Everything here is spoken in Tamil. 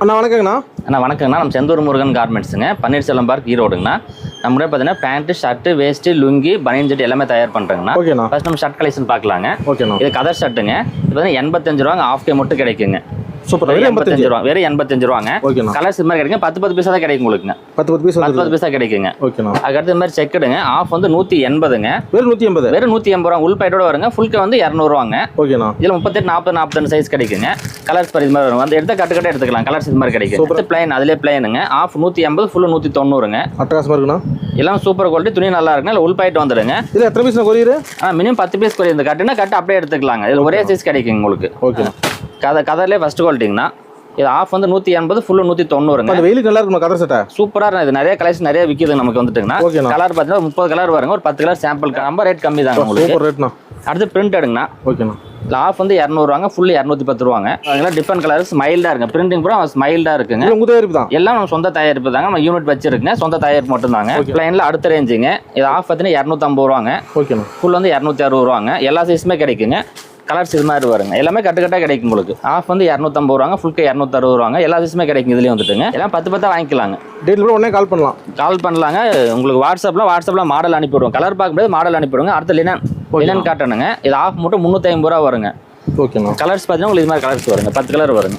அண்ணா வணக்கங்கண்ணா. அண்ணா வணக்கங்கண்ணா. நம்ம செந்தூர் முருகன் கார்மெண்ட்ஸுங்க, பன்னீர்செல்வம் பார்க், ஈரோடுங்கண்ணா. நம்மளே பார்த்தீங்கன்னா பேண்ட்டு, ஷர்ட்டு, வேஸ்ட்டு, லுங்கி, பனியன் செட் எல்லாமே தயார் பண்ணுறேங்கண்ணா. ஓகேண்ணா. ஃபஸ்ட் நம்ம ஷர்ட் கலெக்ஷன் பார்க்கலாங்க. ஓகேண்ணா. இது கதர் ஷர்ட்டுங்க. இது வந்து 85 ரூபாங்க. ஆஃப் டே மட்டும் கிடைக்குங்க. சூப்பர். வெறும் 85 ரூபா, வெறும் 85 ரூபாங்க. ஓகேண்ணா. கலர்ஸ் இது மாதிரி கிடைக்கும். 10 பீஸா தான் கிடைக்கும் உங்களுக்குங்க. 10 பீஸ் 10 பீஸா கிடைக்குங்க. ஓகேண்ணா. அதுக்கடுத்து இந்த மாதிரி செக்குடுங்க. ஆஃப் வந்து 180ங்க. வெறும் 180. வெறும் 180 ரூபா. உள் பைட்டோட வருங்க. ஃபுல்க்கு வந்து 200 ரூபாங்க. ஓகேண்ணா. இதில் 38, 40, 42 சைஸ் கிடைக்குங்க. கலர்ஸ் இது மாதிரி வரும். அந்த எடுத்து கட்டு எடுத்துக்கலாம். கலர்ஸ் இது மாதிரி கிடைக்கும். அடுத்து பிளைன், அதிலே பிளைனுங்க. Of 180, full 190ங்க. அட்டகாசமா இருக்குண்ணா. எல்லாம் சூப்பர் குவாலிட்டி, துணி நல்லா இருக்குங்க. இல்லை உள் பாயிட்டு வந்துடுங்க. இதில் எத்தனை piece courier? Minimum 10 piece courier. இந்த கட்டுனா கட்டு அப்படியே எடுத்துக்கலாங்க. இதில் ஒரே சைஸ் கிடைக்குங்க உங்களுக்கு. ஓகேண்ணா. கதர்லேயே ஃபஸ்ட் குவாலிட்டிங்கண்ணா. இது ஆஃப் வந்து 180, ஃபுல்லு 190ங்க. அந்த வெயிலுக்கு நல்லா இருக்கும் கதர் சட்டை. சூப்பராக இருக்கும். இது நிறைய கலெக்ஷன் நிறைய விற்கிது நமக்கு வந்துட்டுங்கண்ணா. கலர் பார்த்தீங்கன்னா 30 கலர் வருங்க. ஒரு 10 கலர் சாம்பிள். ரொம்ப ரேட் கம்மி தாங்க உங்களுக்கு. சூப்பர் ரேட்ண்ணா. அடுத்து பிரிண்ட் எடுங்கண்ணா. ஓகேண்ணா. இல்லை ஆஃப் வந்து 200 ரூபாங்க. ஃபுல்லு 210 ரூபாங்க. அதெல்லாம் டிஃப்ரெண்ட் கலர்ஸ் மைல்டாக இருக்குங்க. பிரிண்டிங் பூரா மைல்டாக இருக்குங்க. உங்கள் தயாரிப்பு தான்? எல்லாம் நம்ம சொந்த தயாரிப்பு தாங்க. நம்ம யூனிட் வச்சிருக்குங்க. சொந்த தயாரிப்பு மட்டும் தாங்க. பிளைனில் அடுத்த ரேஞ்சுங்க. இது ஆஃப் பார்த்தீங்கன்னா 250 ரூபாங்க. ஓகேண்ணா. ஃபுல் வந்து 260 ரூபாங்க. எல்லா சைஸுமே கிடைக்குங்க. கலர்ஸ் இது மாதிரி வருங்க. எல்லாமே கட்டுக்கட்டாக கிடைக்கும் உங்களுக்கு. ஆஃப் வந்து 250 ரூபாங்க. ஃபுல்க்கு 260 ரூபாங்க. எல்லா சைஸுமே கிடைக்கும். இதுலேயே வந்துட்டுங்க. எல்லாம் 10 வாங்கிக்கலாங்க. டேட்டில் கூட உடனே கால் பண்ணலாங்க. உங்களுக்கு வாட்ஸ்அப்பில் மாடல் அனுப்பிவிடுவோம். கலர் பார்க்கும்போது மாடல் அனுப்பிவிடுங்க. அடுத்த லினன் காட்டணுங்க. இது ஆஃப் மட்டும் 350 ரூபா வருங்க. ஓகேண்ணா. கலர்ஸ் பார்த்தீங்கன்னா உங்களுக்கு இது மாதிரி கலர்ஸ் வருங்க. 10 கலர் வருங்க.